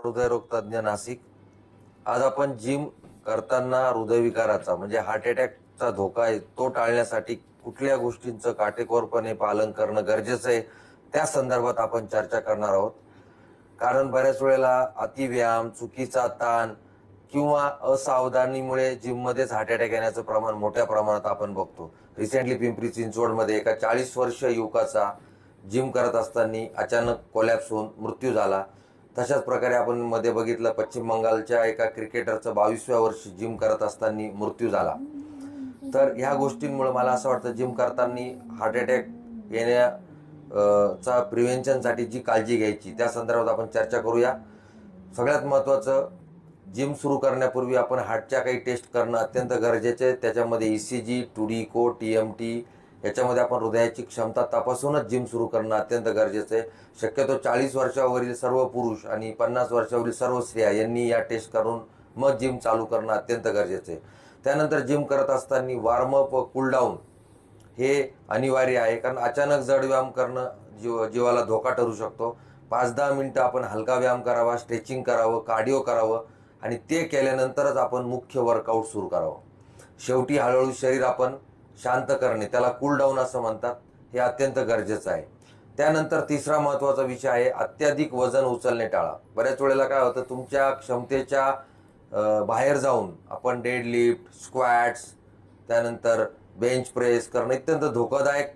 हृदयरोग तज्ञ नाशिक। आज आपण जिम करताना हृदयविकाराचा म्हणजे हार्ट अटॅकचा धोका आहे तो टाळण्यासाठी कुठल्या गोष्टींचं काटेकोरपणे पालन करणं गरजेचं आहे त्या संदर्भात आपण चर्चा करणार आहोत। कारण बऱ्याच वेळेला अतिव्यायाम, चुकीचा ताण किंवा असावधानीमुळे जिममध्येच हार्ट अटॅक येण्याचं प्रमाण मोठ्या प्रमाणात आपण बघतो। रिसेंटली पिंपरी चिंचवडमध्ये एका 40 वर्षीय युवकाचा जिम करत असताना अचानक कोलॅप्स होऊन मृत्यू झाला। तशाच प्रकारे आपण मध्ये बघितलं पश्चिम बंगालच्या एका क्रिकेटरचा 22व्या वर्षी जिम करत असताना मृत्यू झाला। तर ह्या गोष्टींमुळे मला असं वाटतं जिम करताना हार्ट अटॅक येण्या चा प्रिव्हेंशनसाठी जी काळजी घ्यायची त्या संदर्भात आपण चर्चा करूया। सगळ्यात महत्त्वाचं, जिम सुरू करण्यापूर्वी आपण हार्टच्या काही टेस्ट करणं अत्यंत गरजेचे आहे। त्याच्यामध्ये ECG, टुडिको, TMT याच्यामध्ये आपण हृदयाची क्षमता तपासूनच जिम सुरू करणं अत्यंत गरजेचं आहे। शक्यतो 40 वर्षावरील सर्व पुरुष आणि 50 वर्षावरील सर्व स्त्रिया यांनी या टेस्ट करून मग जिम चालू करणं अत्यंत गरजेचं आहे। त्यानंतर जिम करत असताना वॉर्मअप व कूलडाऊन हे अनिवार्य आहे, कारण अचानक जड व्यायाम करणं जीवाला धोका ठरू शकतो। 5-10 मिनिटं आपण हलका व्यायाम करावा, स्ट्रेचिंग करावं, कार्डिओ करावं आणि ते केल्यानंतरच आपण मुख्य वर्कआउट सुरू करावं। शेवटी हळूहळू शरीर आपण शांत करणे, त्याला कूल डाऊन असं म्हणतात, हे अत्यंत गरजेचं आहे। त्यानंतर तिसरा महत्त्वाचा विषय आहे अत्याधिक वजन उचलणे टाळा। बऱ्याच वेळेला काय होतं, तुमच्या क्षमतेच्या बाहेर जाऊन आपण डेडलिफ्ट, स्क्वॅट्स, त्यानंतर बेंच प्रेस करणं अत्यंत धोकादायक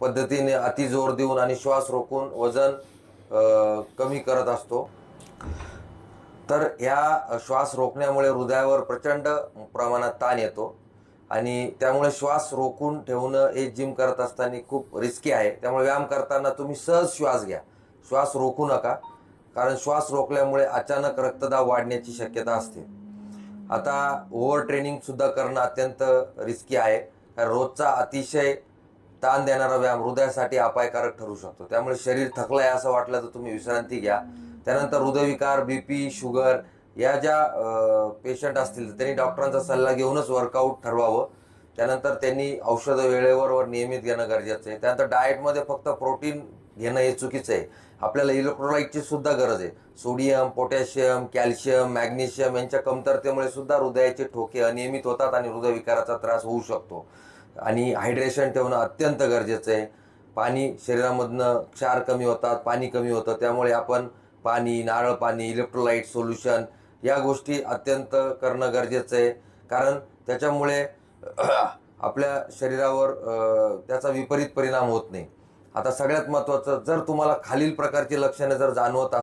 पद्धतीने अति जोर देऊन आणि श्वास रोखून वजन कमी करत असतो। तर ह्या श्वास रोखण्यामुळे हृदयावर प्रचंड प्रमाणात ताण येतो आणि त्यामुळे श्वास रोखून ठेवणं हे जिम करत असताना खूप रिस्की आहे। त्यामुळे व्यायाम करताना तुम्ही सहज श्वास घ्या, श्वास रोखू नका, कारण श्वास रोखल्यामुळे अचानक रक्तदाब वाढण्याची शक्यता असते। आता ओव्हर ट्रेनिंग सुद्धा करणं अत्यंत रिस्की आहे, कारण रोजचा अतिशय ताण देणारा व्यायाम हृदयासाठी अपायकारक ठरू शकतो। त्यामुळे शरीर थकलं आहे असं वाटलं तर तुम्ही विश्रांती घ्या। त्यानंतर हृदयविकार, BP, शुगर या ज्या पेशंट असतील तर त्यांनी डॉक्टरांचा सल्ला घेऊनच वर्कआउट ठरवावं। त्यानंतर त्यांनी औषधं वेळेवर व नियमित घेणं गरजेचं आहे। त्यानंतर डाएटमध्ये फक्त प्रोटीन घेणं हे चुकीचं आहे। आपल्याला इलेक्ट्रोलाइटची सुद्धा गरज आहे। सोडियम, पोटॅशियम, कॅल्शियम, मॅग्नेशियम यांच्या कमतरतेमुळे सुद्धा हृदयाचे ठोके अनियमित होतात आणि हृदयविकाराचा त्रास होऊ शकतो। आणि हायड्रेशन ठेवणं अत्यंत गरजेचं आहे। पाणी शरीरामधनं क्षार कमी होतात, पाणी कमी होतं, त्यामुळे आपण पाणी, नारळ पाणी, इलेक्ट्रोलाइट सोल्युशन या गोष्टी अत्यंत करणं गरजेचं आहे, कारण त्याच्यामुळे आपल्या शरीरावर त्याचा विपरीत परिणाम होत नाही। आता सगळ्यात महत्त्वाचं, जर तुम्हाला खालील प्रकारची लक्षणे जर जाणवत